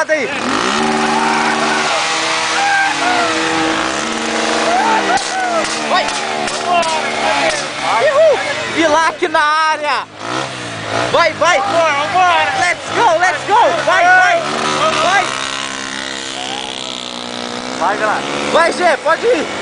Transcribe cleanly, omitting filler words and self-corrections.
acelerada aí. Vai. Bilac na área. Vai, vai. Vambora. Let's go, let's go. Vai, vai. Vai. Vai, galera. Vai, Gê, pode ir.